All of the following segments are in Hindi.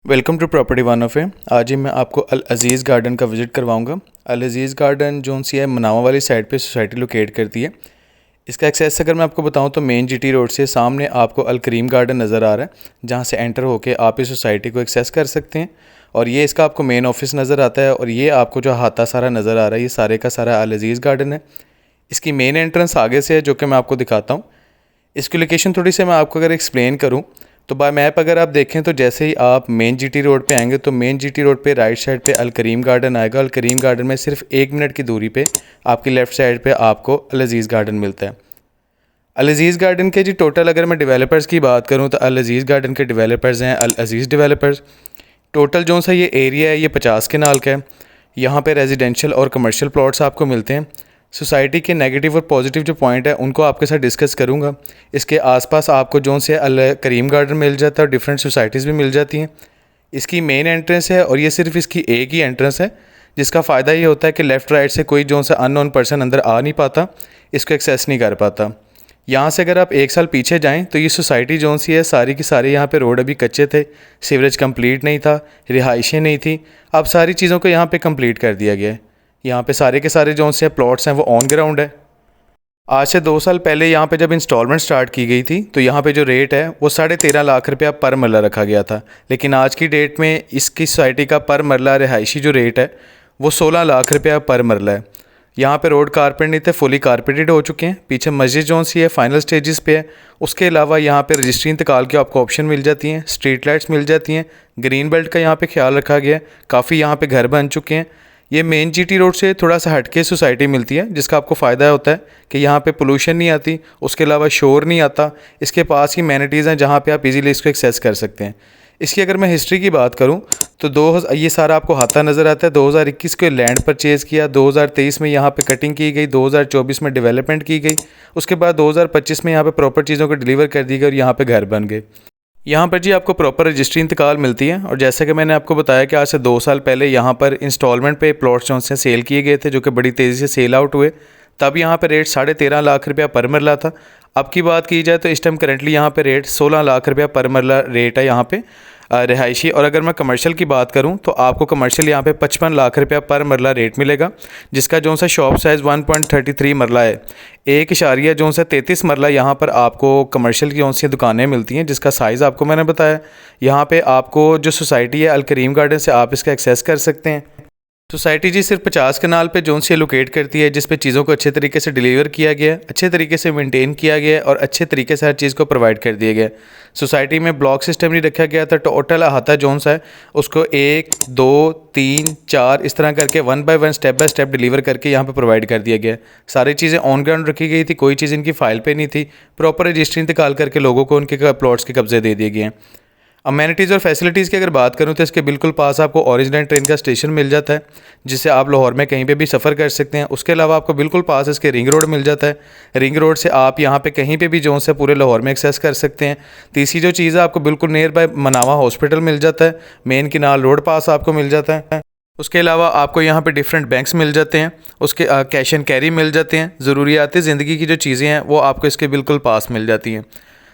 Welcome to property one of A. आज ही मैं आपको अल अज़ीज़ गार्डन का विज़िट करवाऊंगा। अल अज़ीज़ गार्डन जो सी है मनावा वाली साइड पे सोसाइटी लोकेट करती है। इसका एक्सेस अगर मैं आपको बताऊं तो मेन जीटी रोड से सामने आपको अल करीम गार्डन नज़र आ रहा है, जहां से एंटर होके आप इस सोसाइटी को एक्सेस कर सकते हैं। और ये इसका आपको मेन ऑफिस नज़र आता है और ये आपको जो हाथा सारा नज़र आ रहा है ये सारे का सारा अल अज़ीज़ गार्डन है। इसकी मेन एंट्रेंस आगे से है जो कि मैं आपको दिखाता हूँ। इसकी लोकेशन थोड़ी सी मैं आपको अगर एक्सप्लेन करूँ तो बाय मैप अगर आप देखें तो जैसे ही आप मेन जीटी रोड पे आएंगे तो मेन जीटी रोड पे राइट साइड पे अल करीम गार्डन आएगा। अल करीम गार्डन में सिर्फ 1 मिनट की दूरी पे आपकी लेफ़्ट साइड पे आपको अल अज़ीज़ गार्डन मिलता है। अल अज़ीज़ गार्डन के जी टोटल अगर मैं डेवलपर्स की बात करूँ तो अल अज़ीज़ गार्डन के डेवलपर्स हैं अल अज़ीज़ डेवलपर्स। टोटल जो सा ये एरिया है ये 50 कनाल का है। यहाँ पर रेजिडेंशियल और कमर्शियल प्लॉट्स आपको मिलते हैं। सोसाइटी के नेगेटिव और पॉजिटिव जो पॉइंट है उनको आपके साथ डिस्कस करूंगा। इसके आसपास आपको जो से अल करीम गार्डन मिल जाता है और डिफरेंट सोसाइटीज़ भी मिल जाती हैं। इसकी मेन एंट्रेंस है और ये सिर्फ इसकी एक ही एंट्रेंस है, जिसका फ़ायदा ये होता है कि लेफ़्ट राइट से कोई जो सा अननोन पर्सन अंदर आ नहीं पाता, इसको एक्सेस नहीं कर पाता। यहाँ से अगर आप 1 साल पीछे जाएँ तो ये सोसाइटी जो सी है सारी की सारी यहाँ पे रोड अभी कच्चे थे, सीवरेज कंप्लीट नहीं था, रिहाइशें नहीं थी। अब सारी चीज़ों को यहाँ पे कंप्लीट कर दिया गया है। यहाँ पे सारे के सारे जो से प्लॉट्स हैं वो ऑन ग्राउंड है। आज से 2 साल पहले यहाँ पे जब इंस्टॉलमेंट स्टार्ट की गई थी तो यहाँ पे जो रेट है वो 13.5 लाख रुपया पर मरला रखा गया था, लेकिन आज की डेट में इसकी सोसाइटी का पर मरला रिहायशी जो रेट है वो 16 लाख रुपया पर मरला है। यहाँ पे रोड कारपेट नहीं थे, फुली कारपेटेड हो चुके हैं। पीछे मस्जिद जो सी है फाइनल स्टेजेस पे है। उसके अलावा यहाँ पे रजिस्ट्री इंतकाल की आपको ऑप्शन मिल जाती हैं, स्ट्रीट लाइट्स मिल जाती हैं, ग्रीन बेल्ट का यहाँ पे ख्याल रखा गया है। काफ़ी यहाँ पे घर बन चुके हैं। ये मेन जीटी रोड से थोड़ा सा हटके सोसाइटी मिलती है, जिसका आपको फ़ायदा होता है कि यहाँ पे पोल्यूशन नहीं आती, उसके अलावा शोर नहीं आता। इसके पास ही एमेनिटीज़ हैं जहाँ पे आप इजीली इसको एक्सेस कर सकते हैं। इसकी अगर मैं हिस्ट्री की बात करूँ तो ये सारा आपको हाथा नज़र आता है। 2021 को लैंड परचेज़ किया, 2023 में यहाँ पे कटिंग की गई, 2024 में डेवलपमेंट की गई, उसके बाद 2025 में यहाँ पे प्रॉपर चीज़ों को डिलीवर कर दी गई और यहाँ पे घर बन गए। यहाँ पर जी आपको प्रॉपर रजिस्ट्री इंतकाल मिलती है। और जैसे कि मैंने आपको बताया कि आज से 2 साल पहले यहाँ पर इंस्टॉलमेंट पे प्लॉट्स जो से सेल किए गए थे, जो कि बड़ी तेज़ी से सेल आउट हुए। तब यहाँ पर रेट 13.5 लाख रुपया पर मरला था। अब की बात की जाए तो इस टाइम करेंटली यहाँ पे रेट 16 लाख रुपया पर मरला रेट है यहाँ पे रिहायशी। और अगर मैं कमर्शियल की बात करूं तो आपको कमर्शियल यहाँ पे 55 लाख रुपया पर मरला रेट मिलेगा, जिसका जो सा शॉप साइज़ 1.33 मरला है। 1.33 मरला यहाँ पर आपको कमर्शियल की सी दुकानें मिलती हैं, जिसका साइज़ आपको मैंने बताया। यहाँ पे आपको जो सोसाइटी है अल करीम गार्डन से आप इसका एक्सेस कर सकते हैं। सोसाइटी जी सिर्फ 50 कनाल पे जोन से लोकेट करती है, जिस पे चीज़ों को अच्छे तरीके से डिलीवर किया गया है, अच्छे तरीके से मेंटेन किया गया है और अच्छे तरीके से हर चीज़ को प्रोवाइड कर दिया गया है। सोसाइटी में ब्लॉक सिस्टम नहीं रखा गया था। टोटल अहाता जोन सा है उसको 1 2 3 4 इस तरह करके 1 by 1 step by step deliver करके यहाँ पे प्रोवाइड कर दिया गया है। सारी चीज़ें ऑन ग्राउंड रखी गई थी, कोई चीज़ इनकी फाइल पे नहीं थी। प्रॉपर रजिस्ट्री इंतकाल करके लोगों को उनके प्लॉट्स के कब्जे दे दिए गए हैं। अमेनिटीज़ और फैसिलिटीज़ की अगर बात करूँ तो इसके बिल्कुल पास आपको ऑरेंज लाइन ट्रेन का स्टेशन मिल जाता है, जिससे आप लाहौर में कहीं पे भी सफ़र कर सकते हैं। उसके अलावा आपको बिल्कुल पास इसके रिंग रोड मिल जाता है। रिंग रोड से आप यहाँ पे कहीं पे भी जो से पूरे लाहौर में एक्सेस कर सकते हैं। तीसरी जो चीज़ है आपको बिल्कुल नियर बाय मनावा हॉस्पिटल मिल जाता है, मेन किनाल रोड पास आपको मिल जाता है। उसके अलावा आपको यहाँ पे डिफरेंट बैंक्स मिल जाते हैं, उसके कैश एंड कैरी मिल जाते हैं। ज़रूरियाती ज़िंदगी की जो चीज़ें हैं वो आपको इसके बिल्कुल पास मिल जाती हैं।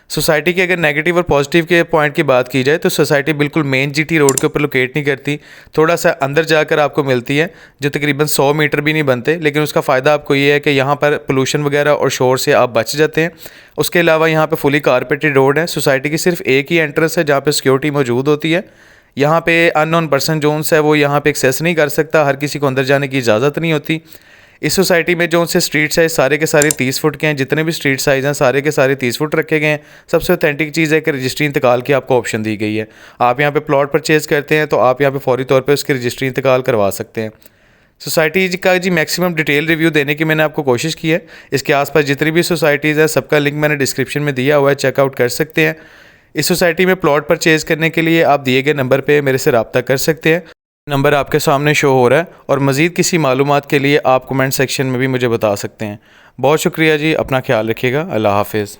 सोसाइटी की अगर नेगेटिव और पॉजिटिव के पॉइंट की बात की जाए तो सोसाइटी बिल्कुल मेन जीटी रोड के ऊपर लोकेट नहीं करती, थोड़ा सा अंदर जाकर आपको मिलती है, जो तकरीबन 100 मीटर भी नहीं बनते। लेकिन उसका फ़ायदा आपको ये है कि यहाँ पर पोल्यूशन वगैरह और शोर से आप बच जाते हैं। उसके अलावा यहाँ पर फुली कारपेटेड रोड है। सोसाइटी की सिर्फ एक ही एंट्रेंस है जहाँ पर सिक्योरिटी मौजूद होती है। यहाँ पे अननोन पर्सन जोन्स है वो यहाँ पे एक्सेस नहीं कर सकता, हर किसी को अंदर जाने की इजाज़त नहीं होती। इस सोसाइटी में जो से स्ट्रीट साइज़ सारे के सारे 30 फुट के हैं। जितने भी स्ट्रीट साइज़ हैं सारे के सारे 30 फुट रखे गए हैं। सबसे ऑथेंटिक चीज़ है कि रजिस्ट्री इंतकाल की आपको ऑप्शन दी गई है। आप यहाँ पे प्लॉट परचेज़ करते हैं तो आप यहाँ पे फौरी तौर पे उसकी रजिस्ट्री इंतकाल करवा सकते हैं। सोसाइटी का जी मैक्सिमम डिटेल रिव्यू देने की मैंने आपको कोशिश की है। इसके आसपास जितनी भी सोसाइटीज़ है सबका लिंक मैंने डिस्क्रिप्शन में दिया हुआ है, चेकआउट कर सकते हैं। इस सोसाइटी में प्लॉट परचेज़ करने के लिए आप दिए गए नंबर पर मेरे से रब्ता कर सकते हैं। नंबर आपके सामने शो हो रहा है। और मज़ीद किसी मालूमात के लिए आप कमेंट सेक्शन में भी मुझे बता सकते हैं। बहुत शुक्रिया जी, अपना ख्याल रखिएगा। अल्लाह हाफिज़।